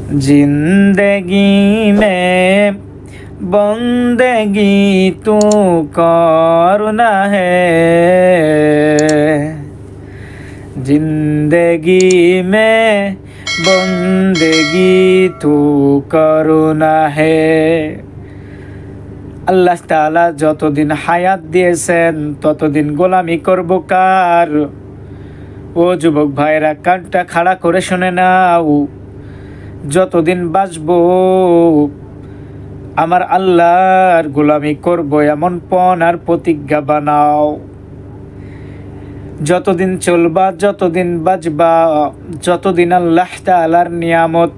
जिंदगी में बंदगी तू करना है, जिंदगी में बंदगी तू करना है। আল্লাহ তাআলা যতদিন হায়াত দিয়েছেন ততদিন গোলামি করব কার? ও যুবক ভাইরা, কানটা খাড়া করে শুনে নাও, যতদিন বাঁচবো আমার আল্লাহর গোলামি করব এমন পণ আর প্রতিজ্ঞা বানাও। যতদিন চলবা, যতদিন বাঁচবা, যতদিন আল্লাহ তাআলার নিয়ামত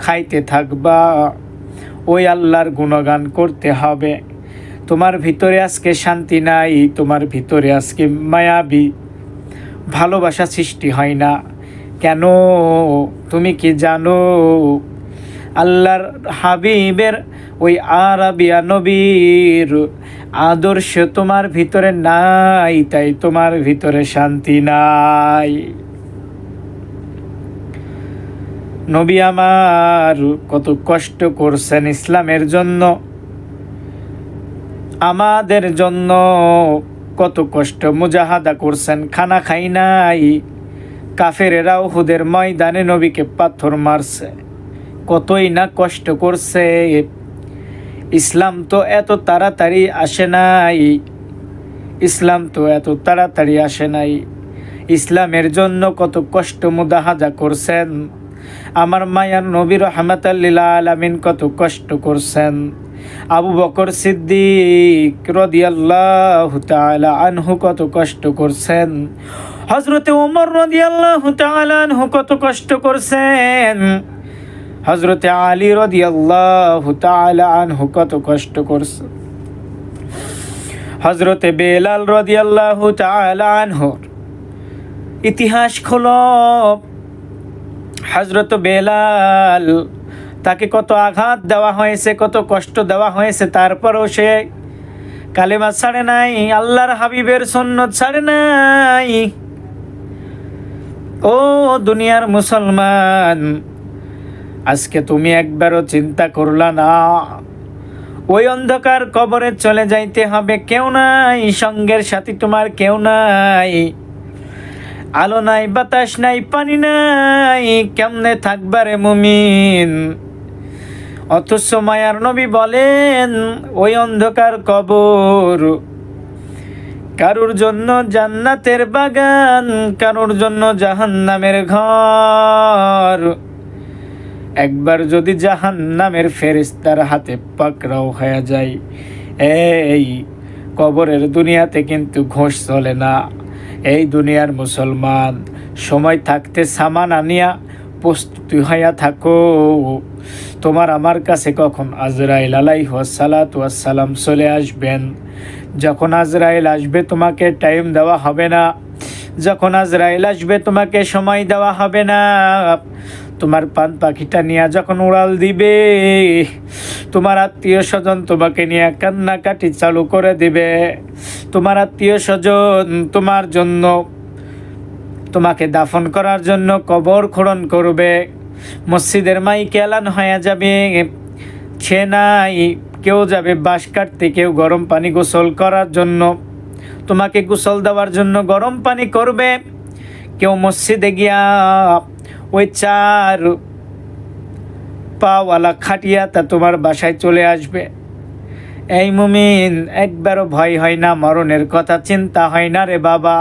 খাইতে থাকবা, ওই আল্লাহর গুণগান করতে হবে। তোমার ভিতরে আজকে শান্তি নাই, তোমার ভিতরে আজকে মায়াবী ভালোবাসা সৃষ্টি হয় না কেন? তুমি কি জানো আল্লাহর হাবিবের ওই আরাবিয়া নবীর আদর্শ তোমার ভিতরে নাই, তাই তোমার ভিতরে শান্তি নাই। নবী আমার কত কষ্ট করছেন ইসলামের জন্য, আমাদের জন্য কত কষ্ট মুজাহাদা করছেন, খানা খাই নাই। কাফেরেরা উহুদের ময়দানে নবীকে পাথর মারছে, কতই না কষ্ট করছে। ইসলাম তো এত তাড়াতাড়ি আসে নাই, ইসলাম তো এত তাড়াতাড়ি আসে নাই। ইসলামের জন্য কত কষ্ট মুজাহাদা করছেন। আমার মায়ার নবী রাহমাতাল লিল আলামিন কত কষ্ট করছেন। আবু বকর সিদ্দিক রাদিয়াল্লাহু তাআলা আনহু কত কষ্ট করছেন। হযরতে ওমর রাদিয়াল্লাহু তাআলা আনহু কত কষ্ট করছেন। হযরতে আলী রাদিয়াল্লাহু তাআলা আনহু কত কষ্ট করছেন। হযরতে বেলাল রাদিয়াল্লাহু তাআলা আনহুর ইতিহাস খোলো। হযরত বেলাল, তাকে কত আঘাত দেওয়া হয়েছে, কত কষ্ট দেওয়া হয়েছে, তারপরও সে কালেমা ছাড়ে নাই, আল্লাহর হাবিবের সুন্নত ছাড়ে নাই। ও দুনিয়ার মুসলমান, আজকে তুমি একবারও চিন্তা করলা না ওই অন্ধকার কবরে চলে যাইতে হবে? কেউ নাই, সঙ্গের সাথী তোমার কেউ নাই, আলো নাই, বাতাস নাই, পানি নাই, কেমনে থাকবারে মুমিন? অথচ মায়ার নবী বলেন ওই অন্ধকার কবর কারুর জন্য জান্নাতের বাগান, কারুর জন্য জাহান্নামের ঘর। একবার যদি জাহান্নামের ফেরেশতার হাতে পাকড়াও হয়ে যায়, এই কবরের দুনিয়াতে কিন্তু ঘোষ চলে না। এই দুনিয়ার মুসলমান, সময় থাকতে সামান আনিয়া প্রস্তুতি হইয়া থাকো। তোমার আমার কাছে কখন আজরাইল আলাইহিস সালাতু ওয়াস সালাম চলে আসবেন। যখন আজরাইল আসবে তোমাকে টাইম দেওয়া হবে না, যখন আজরাইল আসবে তোমাকে সময় দেওয়া হবে না। তোমার পান পাখিটা নিয়ে যখন উড়াল দিবে, তোমার আত্মীয় স্বজন তোমাকে নিয়ে কান্নাকাটি চালু করে দিবে। তোমার আত্মীয় স্বজন তোমার জন্য, তোমাকে দাফন করার জন্য কবর খনন করবে। মসজিদের মাইকে এলান হয়ে যাবে, সে নাই, কেউ যাবে বাঁশ কাটতে, কেউ গরম পানি গোসল করার জন্য, তোমাকে গোসল দেওয়ার জন্য গরম পানি করবে। কেউ মসজিদে গিয়া ওই 4 পাওয়ালা খাটিয়াটা তোমার বাসায় চলে আসবে। এই মুমিন, একবারও ভয় হয় না, মরণের কথা চিন্তা হয় না রে বাবা।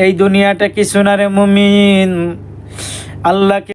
এই দুনিয়াটা কিছু না রে মুমিন, আল্লাহকে